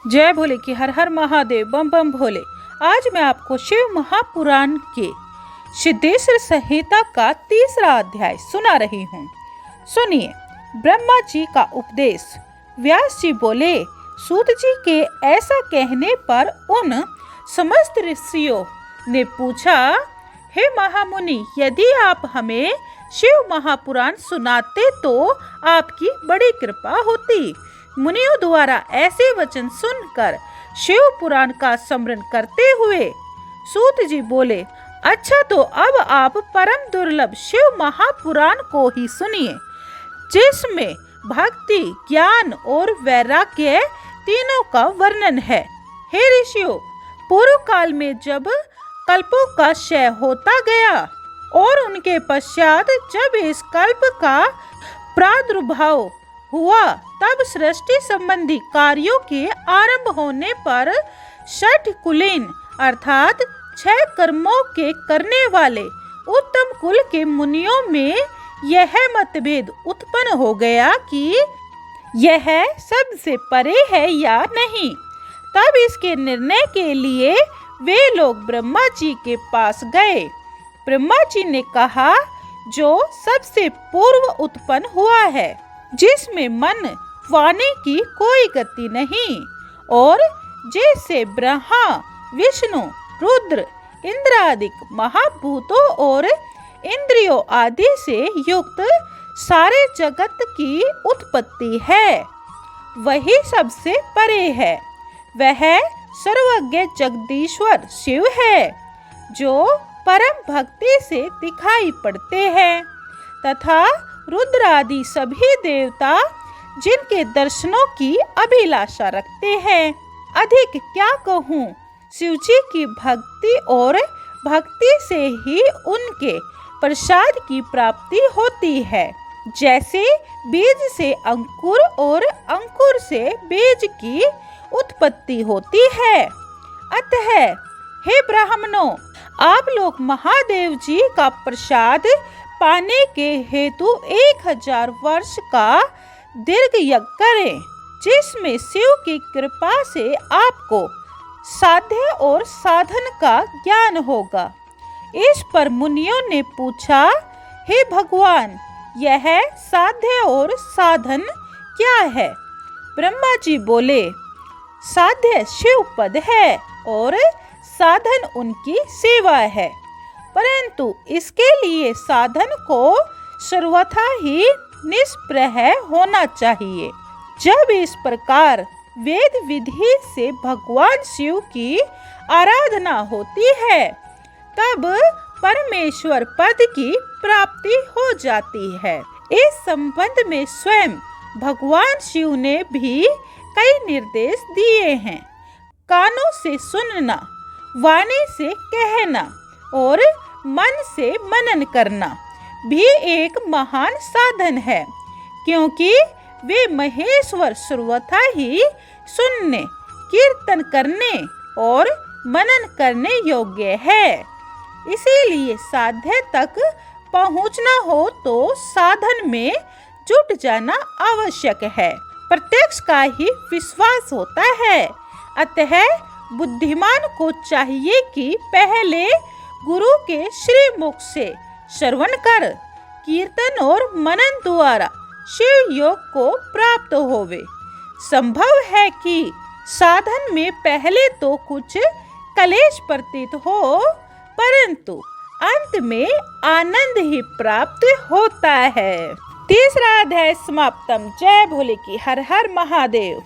जय भोले की हर हर महादेव, बम बम भोले। आज मैं आपको शिव महापुराण के सिद्धेश्वर संहिता का 3रा अध्याय सुना रही हूँ। सुनिए। ब्रह्मा जी का उपदेश। व्यास जी बोले, सूत जी के ऐसा कहने पर उन समस्त ऋषियों ने पूछा, हे महामुनि, यदि आप हमें शिव महापुराण सुनाते तो आपकी बड़ी कृपा होती। मुनियों द्वारा ऐसे वचन सुनकर शिव पुराण का स्मरण करते हुए सूत जी बोले, अच्छा तो अब आप परम दुर्लभ शिव महापुराण को ही सुनिए, जिसमें भक्ति, ज्ञान और वैराग्य तीनों का वर्णन है। हे ऋषियों, पूर्व काल में जब कल्पों का क्षय होता गया और उनके पश्चात जब इस कल्प का प्रादुर्भाव हुआ, तब सृष्टि संबंधी कार्यों के आरंभ होने पर षठ कुलीन अर्थात 6 कर्मों के करने वाले उत्तम कुल के मुनियों में यह मतभेद उत्पन्न हो गया कि यह सबसे परे है या नहीं। तब इसके निर्णय के लिए वे लोग ब्रह्मा जी के पास गए। ब्रह्मा जी ने कहा, जो सबसे पूर्व उत्पन्न हुआ है, जिसमें मन वाणी की कोई गति नहीं और जैसे ब्रह्मा, विष्णु, रुद्र, इंद्र आदि महाभूतों और इंद्रियों आदि से युक्त सारे जगत की उत्पत्ति है, वही सबसे परे है। वह सर्वज्ञ जगदीश्वर शिव है, जो परम भक्ति से दिखाई पड़ते हैं, तथा रुद्र आदि सभी देवता जिनके दर्शनों की अभिलाषा रखते हैं। अधिक क्या कहूँ, शिवजी की भक्ति और भक्ति से ही उनके प्रसाद की प्राप्ति होती है। जैसे बीज से अंकुर और अंकुर से बीज की उत्पत्ति होती है। अतः हे ब्राह्मणों, आप लोग महादेव जी का प्रसाद पाने के हेतु 1000 वर्ष का दीर्घ यज्ञ करें, जिसमें शिव की कृपा से आपको साध्य और साधन का ज्ञान होगा। इस पर मुनियों ने पूछा, हे भगवान, यह साध्य और साधन क्या है? ब्रह्मा जी बोले, साध्य शिव पद है और साधन उनकी सेवा है, परंतु इसके लिए साधन को सर्वथा ही निष्प्रह होना चाहिए। जब इस प्रकार वेद विधि से भगवान शिव की आराधना होती है, तब परमेश्वर पद की प्राप्ति हो जाती है। इस संबंध में स्वयं भगवान शिव ने भी कई निर्देश दिए हैं। कानों से सुनना, वाणी से कहना और मन से मनन करना भी एक महान साधन है, क्योंकि वे महेश्वर सर्वथा ही सुनने, कीर्तन करने और मनन करने योग्य है। इसीलिए साध्य तक पहुंचना हो तो साधन में जुट जाना आवश्यक है। प्रत्यक्ष का ही विश्वास होता है। अतः बुद्धिमान को चाहिए कि पहले गुरु के श्रीमुख से श्रवण कर कीर्तन और मनन द्वारा शिव योग को प्राप्त होवे। संभव है कि साधन में पहले तो कुछ कलेश प्रतीत हो, परंतु अंत में आनंद ही प्राप्त होता है। 3रा अध्याय समाप्तम। जय भोले की हर हर महादेव।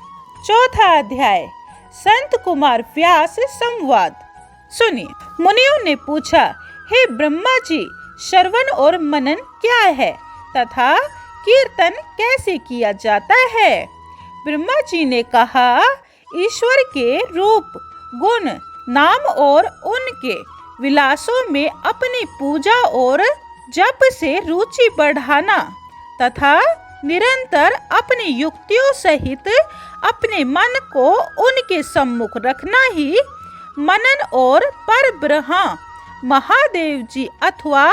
4था अध्याय संत कुमार व्यास संवाद। सुनिए। मुनियों ने पूछा, हे ब्रह्मा जी, श्रवण और मनन क्या है तथा कीर्तन कैसे किया जाता है? ब्रह्मा जी ने कहा, ईश्वर के रूप, गुण, नाम और उनके विलासों में अपनी पूजा और जप से रुचि बढ़ाना तथा निरंतर अपनी युक्तियों सहित अपने मन को उनके सम्मुख रखना ही मनन और परब्रह्म महादेव जी अथवा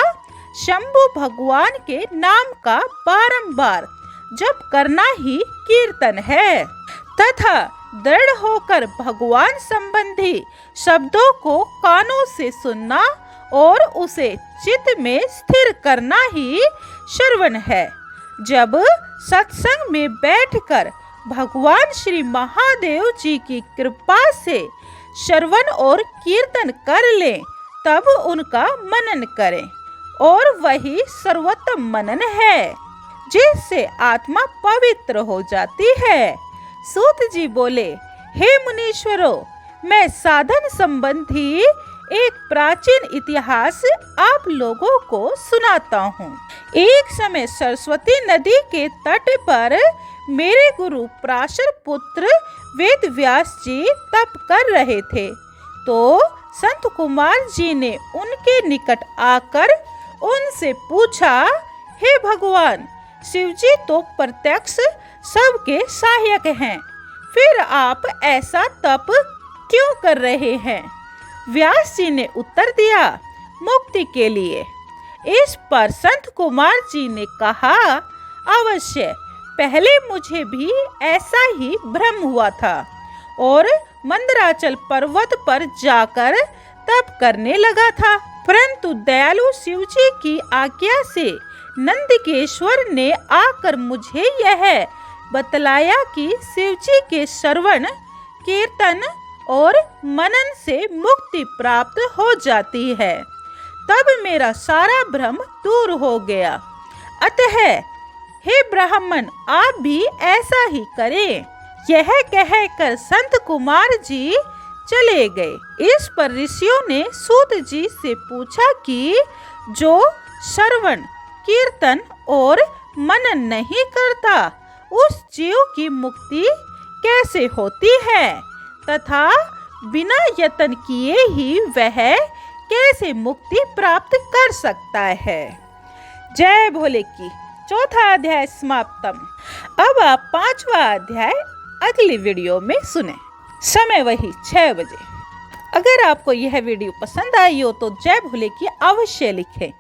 शंभु भगवान के नाम का बारंबार जप करना ही कीर्तन है, तथा दृढ़ होकर भगवान संबंधी शब्दों को कानों से सुनना और उसे चित्त में स्थिर करना ही श्रवण है। जब सत्संग में बैठकर भगवान श्री महादेव जी की कृपा से श्रवण और कीर्तन कर लें, तब उनका मनन करें, और वही सर्वोत्तम मनन है जिससे आत्मा पवित्र हो जाती है। सूत जी बोले, हे मुनीश्वरों, मैं साधन संबंधी एक प्राचीन इतिहास आप लोगों को सुनाता हूँ। एक समय सरस्वती नदी के तट पर मेरे गुरु पराशर पुत्र वेद व्यास जी तप कर रहे थे, तो संत कुमार जी ने उनके निकट आकर उनसे पूछा, हे भगवान, शिव जी तो प्रत्यक्ष सबके सहायक हैं, फिर आप ऐसा तप क्यों कर रहे हैं? व्यास जी ने उत्तर दिया, मुक्ति के लिए। इस पर संत कुमार जी ने कहा, अवश्य, पहले मुझे भी ऐसा ही भ्रम हुआ था और मंदराचल पर्वत पर जाकर तप करने लगा था, परंतु दयालु शिव जी की आज्ञा से नंदकेश्वर ने आकर मुझे यह बतलाया कि शिव जी के श्रवण, कीर्तन और मनन से मुक्ति प्राप्त हो जाती है। तब मेरा सारा भ्रम दूर हो गया। अतः हे ब्राह्मण, आप भी ऐसा ही करें। यह कहकर संत कुमार जी चले गए। इस पर ऋषियों ने सूत जी से पूछा कि जो श्रवण, कीर्तन और मनन नहीं करता, उस जीव की मुक्ति कैसे होती है, तथा बिना यत्न किए ही वह कैसे मुक्ति प्राप्त कर सकता है। जय भोले की। चौथा अध्याय समाप्तम। अब आप 5वां अध्याय अगली वीडियो में सुने। समय वही 6 बजे। अगर आपको यह वीडियो पसंद आई हो तो जय भोले की अवश्य लिखें।